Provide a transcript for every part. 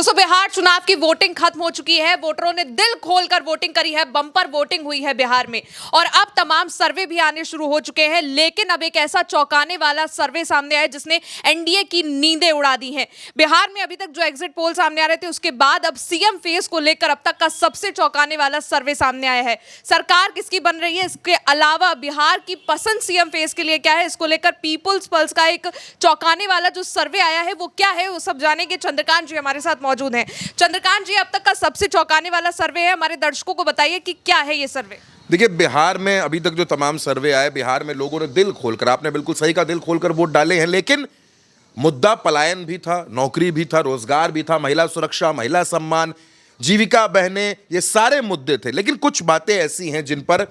दोस्तों, बिहार चुनाव की वोटिंग खत्म हो चुकी है। वोटरों ने दिल खोलकर वोटिंग करी है। बम्पर वोटिंग हुई है बिहार में और अब तमाम सर्वे भी आने शुरू हो चुके हैं। लेकिन अब एक ऐसा चौंकाने वाला सर्वे सामने आया जिसने एनडीए की नींदें उड़ा दी हैं। बिहार में अभी तक जो एग्जिट पोल सामने आ रहे थे, उसके बाद अब सीएम फेस को लेकर अब तक का सबसे चौंकाने वाला सर्वे सामने आया है। सरकार किसकी बन रही है, इसके अलावा बिहार की पसंद सीएम फेस के लिए क्या है, इसको लेकर पीपुल्स पल्स का एक चौंकाने वाला जो सर्वे आया है वो क्या है, वो सब जानेंगे। चंद्रकांत जी हमारे साथ मौजूद हैं। चंद्रकांत जी, अब तक का सबसे चौंकाने वाला सर्वे है, हमारे दर्शकों को बताइए कि क्या है ये सर्वे। देखिए, बिहार में अभी तक जो तमाम सर्वे आए, बिहार में लोगों ने दिल खोलकर, आपने बिल्कुल सही कहा, दिल खोलकर वोट डाले हैं। लेकिन मुद्दा पलायन भी था, नौकरी भी था, रोजगार भी था, महिला सुरक्षा, महिला सम्मान, जीविका बहने, ये सारे मुद्दे थे। लेकिन कुछ बातें ऐसी हैं जिन पर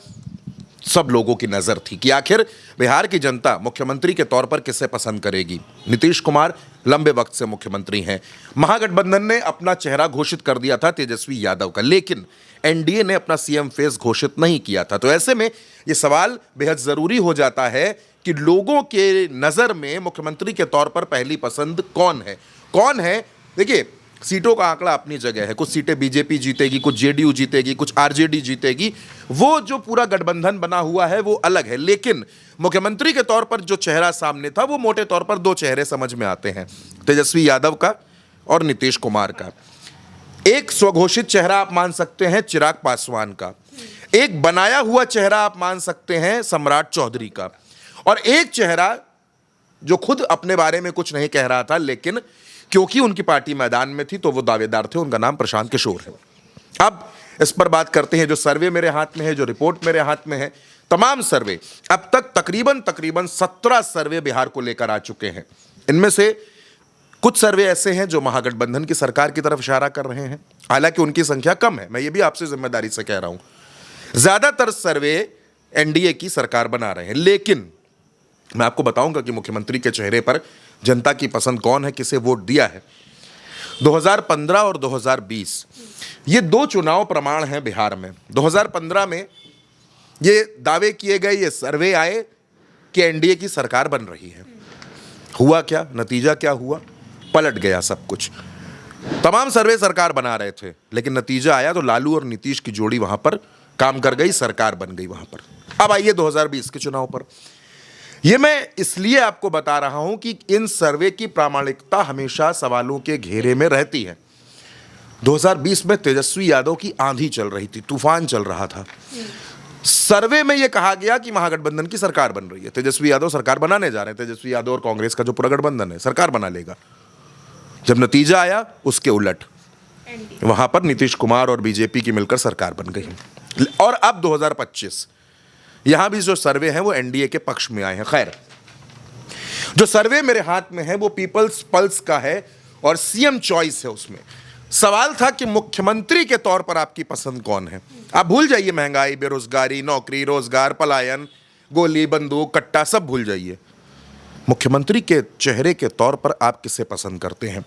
सब लोगों की नजर थी कि आखिर बिहार की जनता मुख्यमंत्री के तौर पर किसे पसंद करेगी। नीतीश कुमार लंबे वक्त से मुख्यमंत्री हैं। महागठबंधन ने अपना चेहरा घोषित कर दिया था तेजस्वी यादव का, लेकिन एनडीए ने अपना सीएम फेस घोषित नहीं किया था। तो ऐसे में यह सवाल बेहद जरूरी हो जाता है कि लोगों के नजर में मुख्यमंत्री के तौर पर पहली पसंद कौन है। देखिए, सीटों का आंकड़ा अपनी जगह है। कुछ सीटें बीजेपी जीतेगी, कुछ जेडीयू जीतेगी, कुछ आरजेडी जीतेगी। वो जो पूरा गठबंधन बना हुआ है वो अलग है। लेकिन मुख्यमंत्री के तौर पर जो चेहरा सामने था वो मोटे तौर पर दो चेहरे समझ में आते हैं, तेजस्वी यादव का और नीतीश कुमार का। एक स्वघोषित चेहरा आप मान सकते हैं चिराग पासवान का, एक बनाया हुआ चेहरा आप मान सकते हैं सम्राट चौधरी का, और एक चेहरा जो खुद अपने बारे में कुछ नहीं कह रहा था, लेकिन क्योंकि उनकी पार्टी मैदान में थी तो वो दावेदार थे, उनका नाम प्रशांत किशोर है। अब इस पर बात करते हैं। जो सर्वे मेरे हाथ में है, जो रिपोर्ट मेरे हाथ में है, तमाम सर्वे अब तक तकरीबन 17 सर्वे बिहार को लेकर आ चुके हैं। इनमें से कुछ सर्वे ऐसे हैं जो महागठबंधन की सरकार की तरफ इशारा कर रहे हैं, हालांकि उनकी संख्या कम है, मैं ये भी आपसे जिम्मेदारी से कह रहा हूं। ज्यादातर सर्वे एनडीए की सरकार बना रहे हैं। लेकिन मैं आपको बताऊंगा कि मुख्यमंत्री के चेहरे पर जनता की पसंद कौन है, किसे वोट दिया है। 2015 और 2020 ये दो चुनाव प्रमाण हैं बिहार में। 2015 में ये दावे किए गए, ये सर्वे आए कि एनडीए की सरकार बन रही है। हुआ क्या, नतीजा क्या हुआ? पलट गया सब कुछ। तमाम सर्वे सरकार बना रहे थे, लेकिन नतीजा आया तो लालू और नीतीश की जोड़ी वहां पर काम कर गई, सरकार बन गई वहां पर। अब आइए 2020 के चुनाव पर। यह मैं इसलिए आपको बता रहा हूं कि इन सर्वे की प्रामाणिकता हमेशा सवालों के घेरे में रहती है। 2020 में तेजस्वी यादव की आंधी चल रही थी, तूफान चल रहा था। सर्वे में यह कहा गया कि महागठबंधन की सरकार बन रही है, तेजस्वी यादव सरकार बनाने जा रहे हैं, तेजस्वी यादव और कांग्रेस का जो पूरा गठबंधन है सरकार बना लेगा। जब नतीजा आया उसके उलट, वहां पर नीतीश कुमार और बीजेपी की मिलकर सरकार बन गई। और अब 2025 यहां भी जो सर्वे हैं वो एनडीए के पक्ष में आए हैं। खैर, जो सर्वे मेरे हाथ में है वो पीपल्स पल्स का है और सीएम चॉइस है। उसमें सवाल था कि मुख्यमंत्री के तौर पर आपकी पसंद कौन है। आप भूल जाइए महंगाई, बेरोजगारी, नौकरी, रोजगार, पलायन, गोली बंदूक, कट्टा, सब भूल जाइए। मुख्यमंत्री के चेहरे के तौर पर आप किसे पसंद करते हैं।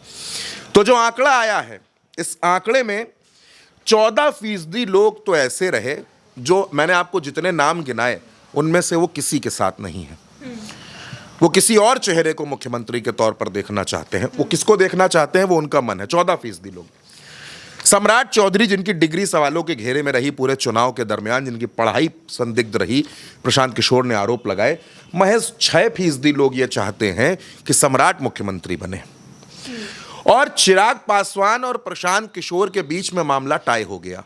तो जो आंकड़ा आया है, इस आंकड़े में 14% लोग तो ऐसे रहे जो मैंने आपको जितने नाम गिनाए उनमें से वो किसी के साथ नहीं है। वो किसी और चेहरे को मुख्यमंत्री के तौर पर देखना चाहते हैं। वो किसको देखना चाहते हैं वो उनका मन है। 14% लोग सम्राट चौधरी, जिनकी डिग्री सवालों के घेरे में रही पूरे चुनाव के दरमियान, जिनकी पढ़ाई संदिग्ध रही, प्रशांत किशोर ने आरोप लगाए। महज 6% लोग ये चाहते हैं कि सम्राट मुख्यमंत्री बने। और चिराग पासवान और प्रशांत किशोर के बीच में मामला टाई हो गया।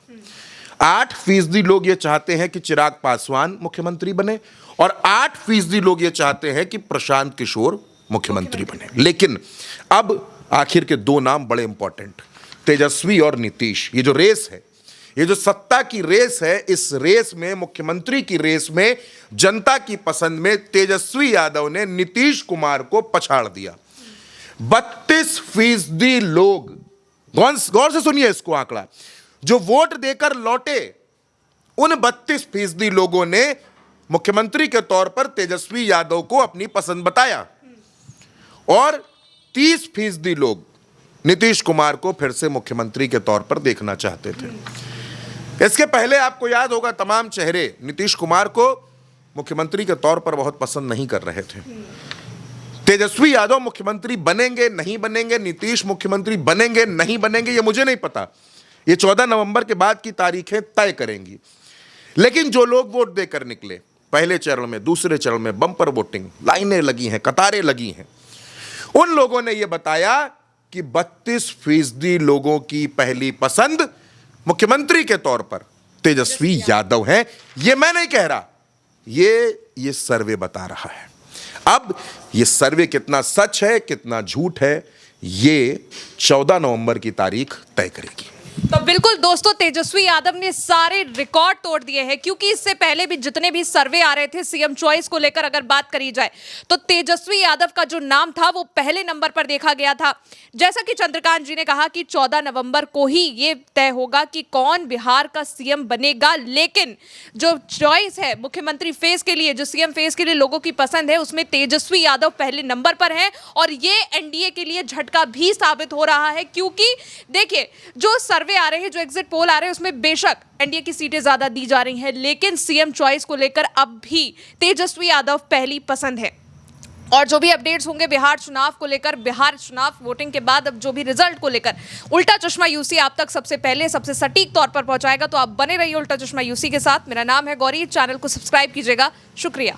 8% लोग ये चाहते हैं कि चिराग पासवान मुख्यमंत्री बने और 8% लोग ये चाहते हैं कि प्रशांत किशोर मुख्यमंत्री बने। लेकिन अब आखिर के दो नाम बड़े इंपॉर्टेंट, तेजस्वी और नीतीश। ये जो रेस है, ये जो सत्ता की रेस है, इस रेस में, मुख्यमंत्री की रेस में, जनता की पसंद में तेजस्वी यादव ने नीतीश कुमार को पछाड़ दिया। 32% लोग, गौर से सुनिए इसको आंकड़ा, जो वोट देकर लौटे, उन 32% लोगों ने मुख्यमंत्री के तौर पर तेजस्वी यादव को अपनी पसंद बताया और 30% लोग नीतीश कुमार को फिर से मुख्यमंत्री के तौर पर देखना चाहते थे। इसके पहले आपको याद होगा तमाम चेहरे नीतीश कुमार को मुख्यमंत्री के तौर पर बहुत पसंद नहीं कर रहे थे। तेजस्वी यादव मुख्यमंत्री बनेंगे नहीं बनेंगे, नीतीश मुख्यमंत्री बनेंगे नहीं बनेंगे, ये मुझे नहीं पता। ये 14 नवंबर के बाद की तारीखें तय करेंगी। लेकिन जो लोग वोट देकर निकले, पहले चरण में, दूसरे चरण में बम्पर वोटिंग, लाइनें लगी हैं, कतारें लगी हैं, उन लोगों ने यह बताया कि 32% लोगों की पहली पसंद मुख्यमंत्री के तौर पर तेजस्वी यादव हैं। ये मैं नहीं कह रहा, ये सर्वे बता रहा है। अब ये सर्वे कितना सच है, कितना झूठ है, ये 14 नवंबर की तारीख तय करेगी। तो बिल्कुल दोस्तों, तेजस्वी यादव ने सारे रिकॉर्ड तोड़ दिए हैं, क्योंकि इससे पहले भी जितने भी सर्वे आ रहे थे सीएम चॉइस को लेकर अगर बात करी जाए तो तेजस्वी यादव का जो नाम था वो पहले नंबर पर देखा गया था। जैसा कि चंद्रकांत जी ने कहा कि 14 नवंबर को ही ये तय होगा कि कौन बिहार का सीएम बनेगा, लेकिन जो चॉइस है मुख्यमंत्री फेस के लिए, जो सीएम फेस के लिए लोगों की पसंद है, उसमें तेजस्वी यादव पहले नंबर पर है। और ये एनडीए के लिए झटका भी साबित हो रहा है, क्योंकि देखिए जो सर्वे आ रहे हैं, जो एग्जिट पोल आ रहे हैं, उसमें बेशक एनडीए की सीटें ज्यादा दी जा रही हैं, लेकिन सीएम चॉइस को लेकर अब भी तेजस्वी यादव पहली पसंद है। और जो भी अपडेट्स होंगे बिहार चुनाव को लेकर, बिहार चुनाव वोटिंग के बाद अब जो भी रिजल्ट को लेकर, उल्टा चश्मा यूसी आप तक सबसे पहले सबसे सटीक तौर पर पहुंचाएगा। तो आप बने रहिए उल्टा चश्मा यूसी के साथ। मेरा नाम है गौरी, चैनल को सब्सक्राइब कीजिएगा। शुक्रिया।